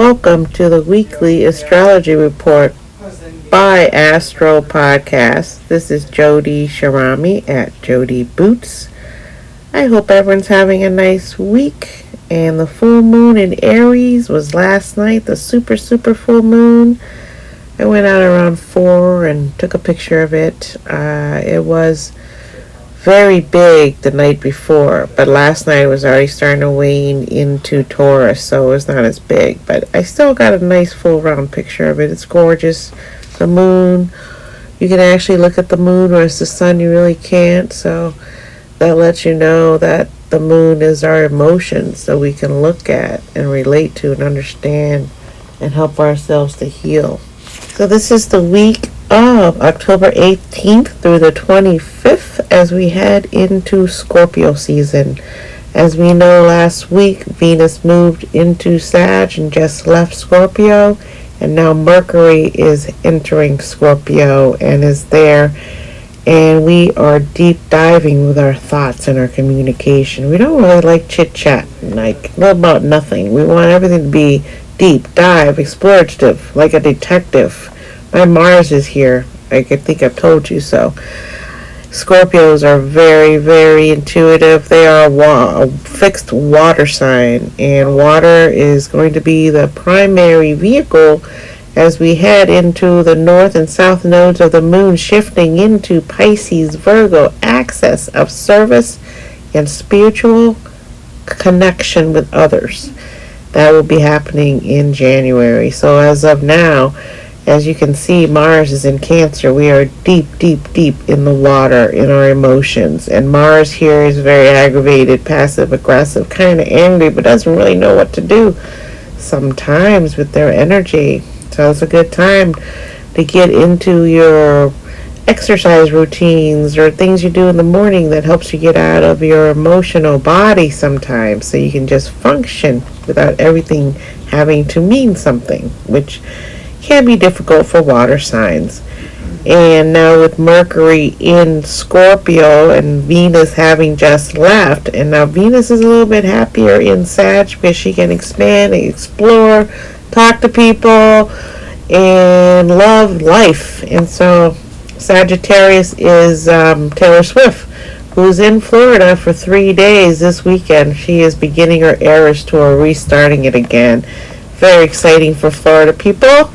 welcome to the weekly astrology report by Astro Podcast. This is Jody Sharami at Jody Boots. I hope everyone's having a nice week. And the full moon in Aries was last night, the super full moon. I went out around 4 and took a picture of it. It was very big the night before, but last night it was already starting to wane into Taurus, so it was not as big. But I still got a nice full round picture of it. It's gorgeous. The moon, you can actually look at the moon, whereas the sun you really can't. So that lets you know that the moon is our emotions that we can look at and relate to and understand and help ourselves to heal. So this is the week of October 18th through the 25th as we head into Scorpio season. As we know, last week Venus moved into Sag and just left Scorpio, and now Mercury is entering Scorpio and is there, and we are deep diving with our thoughts and our communication. We don't really like chit chat, like about nothing. We want everything to be deep dive, explorative, like a detective. My Mars is here. I think I've told you so. Scorpios are very intuitive. They are a fixed water sign, and water is going to be the primary vehicle as we head into the north and south nodes of the moon, shifting into Pisces, Virgo, access of service and spiritual connection with others. That will be happening in January. So as of now, as you can see, Mars is in Cancer. We are deep in the water in our emotions. And Mars here is very aggravated, passive, aggressive, kind of angry, but doesn't really know what to do sometimes with their energy. So it's a good time to get into your exercise routines or things you do in the morning that helps you get out of your emotional body sometimes, so you can just function without everything having to mean something, which can be difficult for water signs. And now with Mercury in Scorpio and Venus having just left, and now Venus is a little bit happier in Sag because she can expand and explore, talk to people, and love life. And so Sagittarius is Taylor Swift, who's in Florida for 3 days this weekend. She is beginning her Eras tour, restarting it again. Very exciting for Florida people.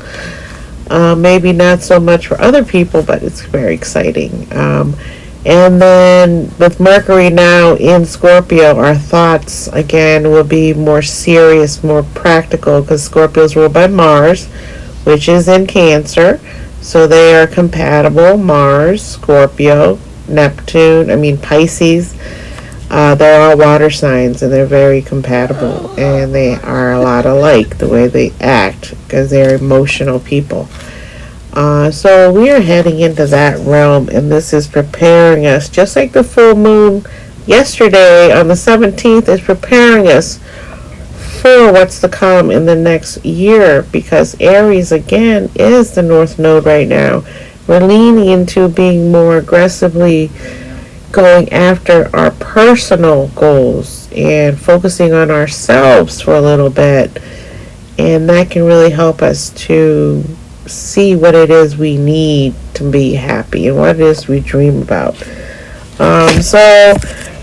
Maybe not so much for other people, but it's very exciting. And then with Mercury now in Scorpio, our thoughts again will be more serious, more practical, because Scorpio is ruled by Mars, which is in Cancer. So they are compatible. Mars, Scorpio, Pisces. They're all water signs, and they're very compatible, and they are a lot alike the way they act because they're emotional people. So we are heading into that realm, and this is preparing us, just like the full moon yesterday on the 17th is preparing us for what's to come in the next year, because Aries again is the north node right now. We're leaning into being more aggressively going after our personal goals and focusing on ourselves for a little bit, and that can really help us to see what it is we need to be happy and what it is we dream about. So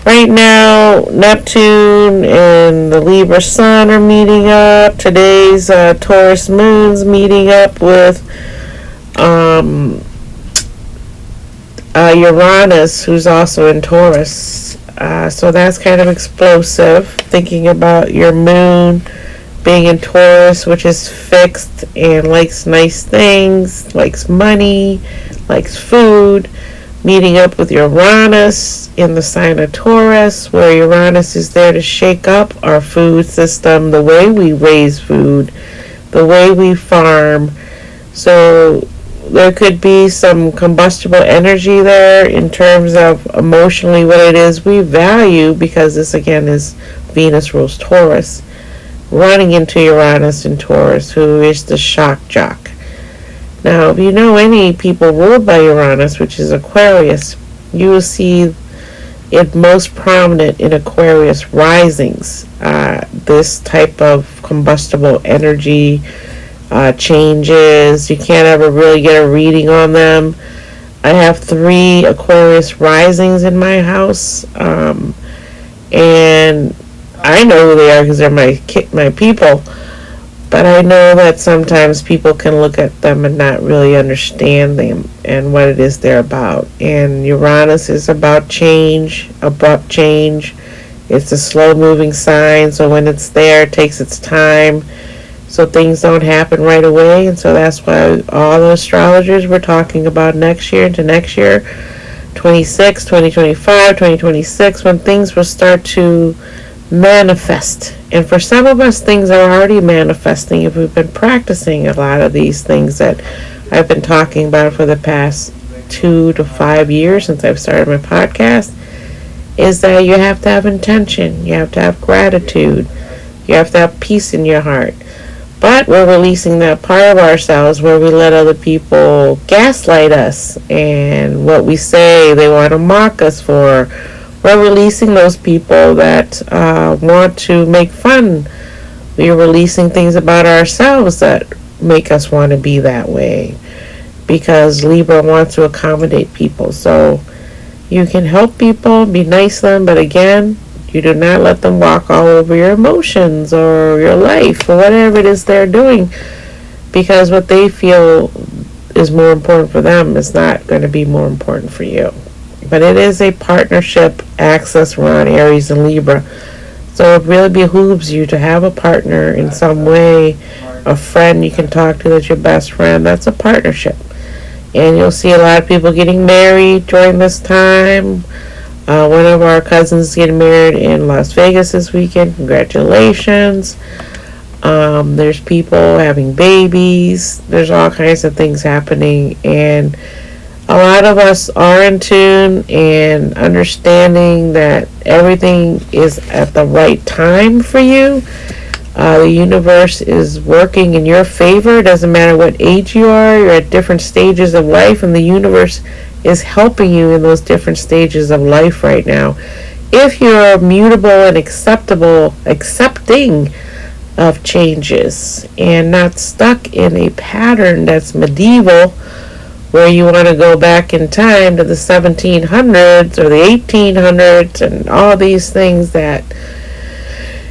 right now Neptune and the Libra Sun are meeting up. Today's Taurus Moon's meeting up with Uranus, who's also in Taurus. So that's kind of explosive, thinking about your moon being in Taurus, which is fixed and likes nice things, likes money, likes food, meeting up with Uranus in the sign of Taurus, where Uranus is there to shake up our food system, the way we raise food, the way we farm. So there could be some combustible energy there in terms of emotionally what it is we value, because this again is Venus rules Taurus, running into Uranus in Taurus, who is the shock jock. Now, if you know any people ruled by Uranus, which is Aquarius, you will see It's most prominent in Aquarius risings. This type of combustible energy changes. You can't ever really get a reading on them. I have 3 Aquarius risings in my house, and I know who they are because they're my people. But I know that sometimes people can look at them and not really understand them and what it is they're about. And Uranus is about change, abrupt change. It's a slow-moving sign, so when it's there, it takes its time. So things don't happen right away. And so that's why all the astrologers were talking about next year into next year, 26, 2025, 2026, when things will start to manifest. And for some of us, things are already manifesting if we've been practicing a lot of these things that I've been talking about for the past 2 to 5 years since I've started my podcast. Is that you have to have intention, you have to have gratitude, you have to have peace in your heart. But we're releasing that part of ourselves where we let other people gaslight us, and what we say they want to mock us for. We're releasing those people that want to make fun. We're releasing things about ourselves that make us want to be that way, because Libra wants to accommodate people. So you can help people, be nice to them, but again, you do not let them walk all over your emotions or your life or whatever it is they're doing, because what they feel is more important for them is not going to be more important for you. But it is a partnership axis around Aries and Libra. So it really behooves you to have a partner in some way, a friend you can talk to that's your best friend. That's a partnership. And you'll see a lot of people getting married during this time. One of our cousins is getting married in Las Vegas this weekend. Congratulations. There's people having babies. There's all kinds of things happening. And a lot of us are in tune and understanding that everything is at the right time for you. The universe is working in your favor. It doesn't matter what age you are. You're at different stages of life, and the universe is helping you in those different stages of life right now. If you're mutable and accepting of changes and not stuck in a pattern that's medieval, where you want to go back in time to the 1700s or the 1800s and all these things that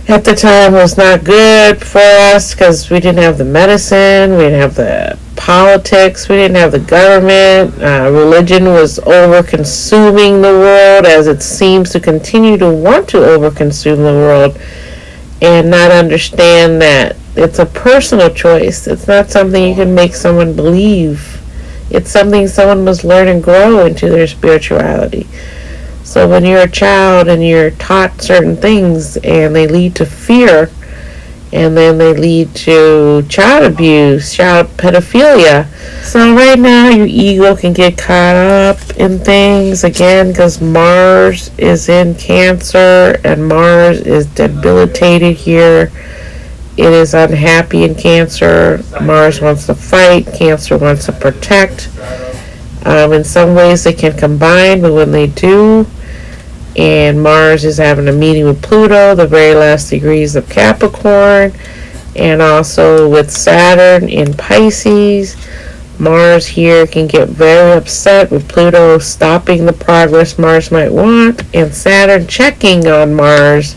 at the time was not good for us, because we didn't have the medicine, we didn't have the politics, we didn't have the government. Religion was over-consuming the world, as it seems to continue to want to over-consume the world, and not understand that it's a personal choice. It's not something you can make someone believe. It's something someone must learn and grow into their spirituality. So when you're a child and you're taught certain things and they lead to fear, and then they lead to child abuse, child pedophilia. So right now your ego can get caught up in things again, because Mars is in Cancer and Mars is debilitated here. It is unhappy in Cancer. Mars wants to fight. Cancer wants to protect. In some ways they can combine, but when they do, and Mars is having a meeting with Pluto, the very last degrees of Capricorn, and also with Saturn in Pisces, Mars here can get very upset with Pluto stopping the progress Mars might want, and Saturn checking on Mars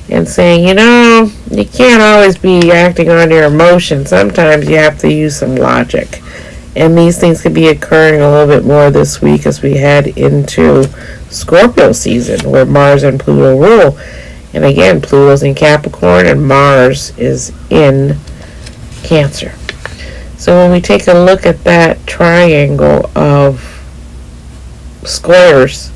and saying, you can't always be acting on your emotions. Sometimes you have to use some logic. And these things could be occurring a little bit more this week as we head into Scorpio season, where Mars and Pluto rule. And again, Pluto's in Capricorn and Mars is in Cancer. So when we take a look at that triangle of squares,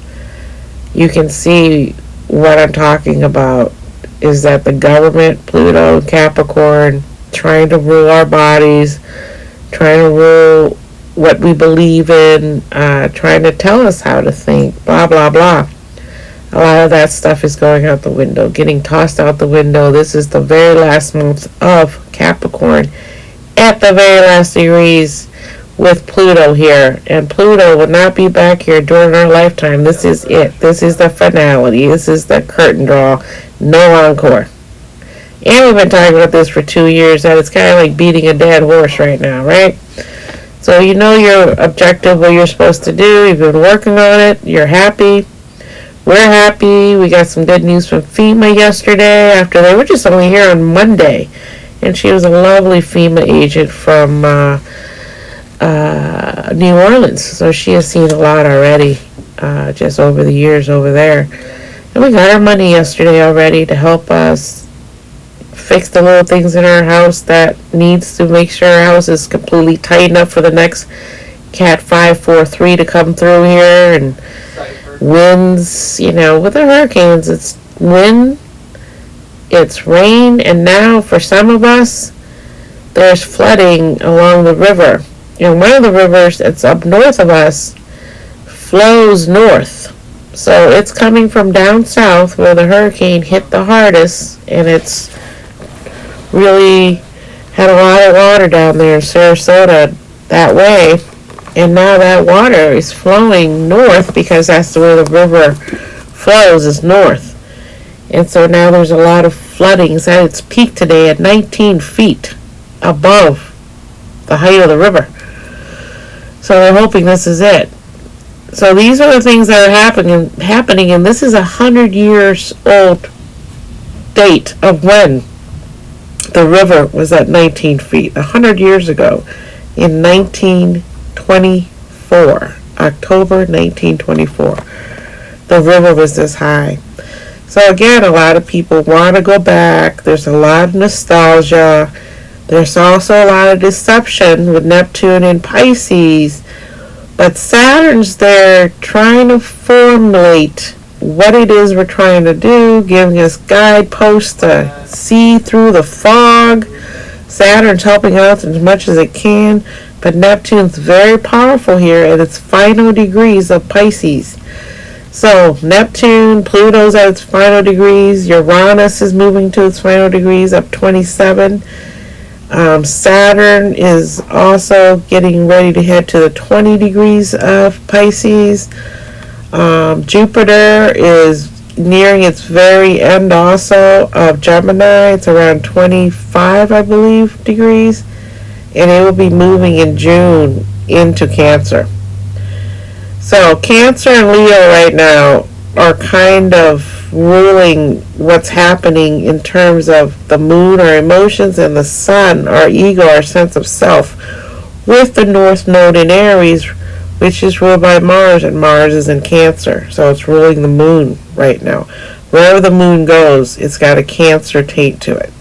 you can see what I'm talking about is that the government, Pluto, Capricorn, trying to rule our bodies, trying to rule what we believe in, trying to tell us how to think, blah, blah, blah. A lot of that stuff is going out the window, getting tossed out the window. This is the very last month of Capricorn. At the very last degrees, with Pluto here, and Pluto will not be back here during our lifetime. This is it. This is the finality. This is the curtain draw. No encore. And we've been talking about this for 2 years, that it's kind of like beating a dead horse right now, right? So you know your objective, what you're supposed to do. You've been working on it. You're happy. We're happy. We got some good news from FEMA yesterday after they were just only here on Monday. And she was a lovely FEMA agent from New Orleans. So she has seen a lot already just over the years over there. And we got our money yesterday already to help us fix the little things in our house that needs to make sure our house is completely tightened up for the next Cat 543 to come through here. And winds, with the hurricanes, it's wind, it's rain, and now for some of us, there's flooding along the river. One of the rivers that's up north of us flows north. So it's coming from down south where the hurricane hit the hardest, and it's really had a lot of water down there in Sarasota that way, and now that water is flowing north because that's where the river flows, is north. And so now there's a lot of flooding. It's at its peak today at 19 feet above the height of the river. So they're hoping this is it. So these are the things that are happening, and this is 100 years old date of when the river was at 19 feet, 100 years ago, in 1924, October 1924. The river was this high. So again, a lot of people want to go back. There's a lot of nostalgia. There's also a lot of deception with Neptune and Pisces. But Saturn's there trying to formulate what it is we're trying to do, giving us guideposts to see through the fog. Saturn's helping out as much as it can, but Neptune's very powerful here at its final degrees of Pisces. So Neptune, Pluto's at its final degrees, Uranus is moving to its final degrees up 27. Saturn is also getting ready to head to the 20 degrees of Pisces. Jupiter is nearing its very end also of Gemini. It's around 25, I believe, degrees. And it will be moving in June into Cancer. So Cancer and Leo right now are kind of ruling what's happening in terms of the moon, our emotions, and the sun, our ego, our sense of self, with the North Node in Aries, which is ruled by Mars, and Mars is in Cancer. So it's ruling the moon right now. Wherever the moon goes, it's got a Cancer taint to it.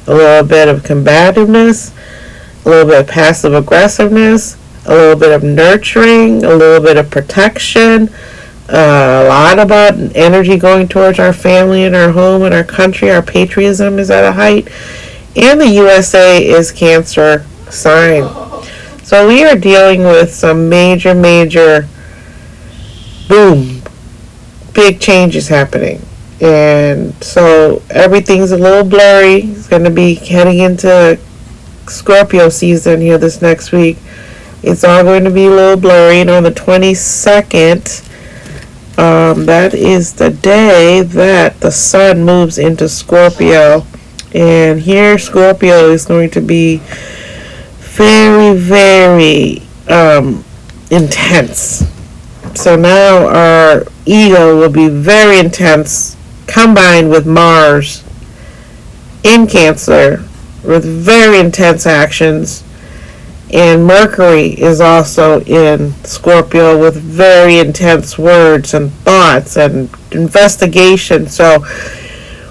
A little bit of combativeness, a little bit of passive aggressiveness, a little bit of nurturing, a little bit of protection, a lot about energy going towards our family and our home and our country. Our patriotism is at a height. And the USA is Cancer sign. So we are dealing with some major, big changes happening. And so everything's a little blurry. It's going to be heading into Scorpio season here this next week. It's all going to be a little blurry. And on the 22nd, that is the day that the sun moves into Scorpio. And here Scorpio is going to be very, intense. So now our ego will be very intense, combined with Mars in Cancer with very intense actions. And Mercury is also in Scorpio with very intense words and thoughts and investigation. So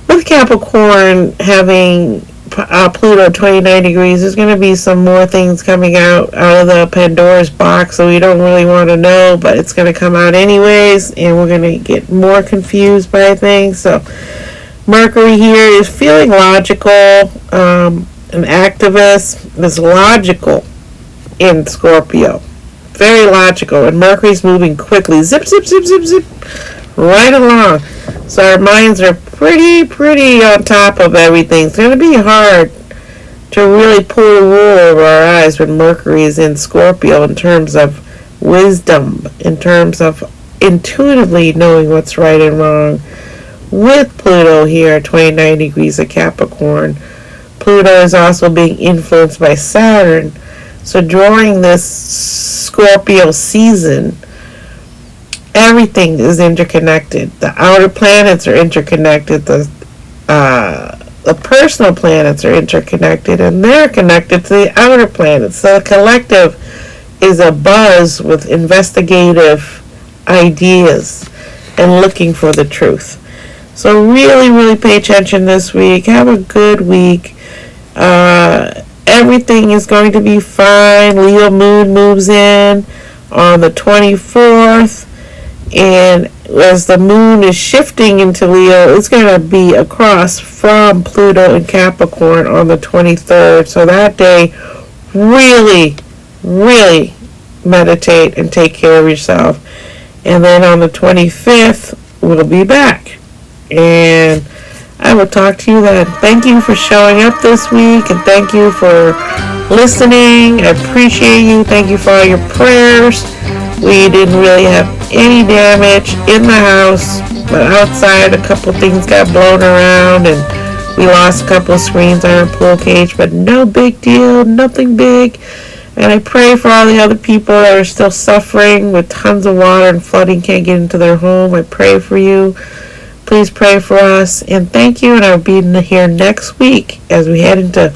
with Capricorn having Pluto 29 degrees, there's going to be some more things coming out of the Pandora's box, so we don't really want to know, but it's going to come out anyways, and we're going to get more confused by things. So Mercury here is feeling logical. An activist is logical in Scorpio. Very logical. And Mercury's moving quickly. Zip, zip, zip, zip, zip. Right along. So our minds are pretty on top of everything. It's going to be hard to really pull the wool over our eyes when Mercury is in Scorpio in terms of wisdom, in terms of intuitively knowing what's right and wrong. With Pluto here at 29 degrees of Capricorn, Pluto is also being influenced by Saturn. So during this Scorpio season, everything is interconnected. The outer planets are interconnected. The personal planets are interconnected, and they're connected to the outer planets. So the collective is abuzz with investigative ideas and looking for the truth. So really, really pay attention this week. Have a good week. Everything is going to be fine. Leo moon moves in on the 24th. And as the moon is shifting into Leo, it's going to be across from Pluto and Capricorn on the 23rd. So that day, really, really meditate and take care of yourself. And then on the 25th, we'll be back. And I will talk to you then. Thank you for showing up this week, and thank you for listening. I appreciate you. Thank you for all your prayers. We didn't really have any damage in the house, but outside a couple things got blown around, and we lost a couple of screens on our pool cage, but no big deal, nothing big. And I pray for all the other people that are still suffering with tons of water and flooding, can't get into their home. I pray for you. Please pray for us, and thank you, and I'll be here next week as we head into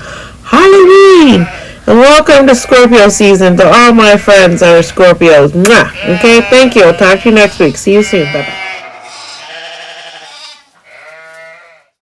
Halloween. And welcome to Scorpio season to all my friends that are Scorpios. Mwah. Okay, thank you. I'll talk to you next week. See you soon. Bye-bye.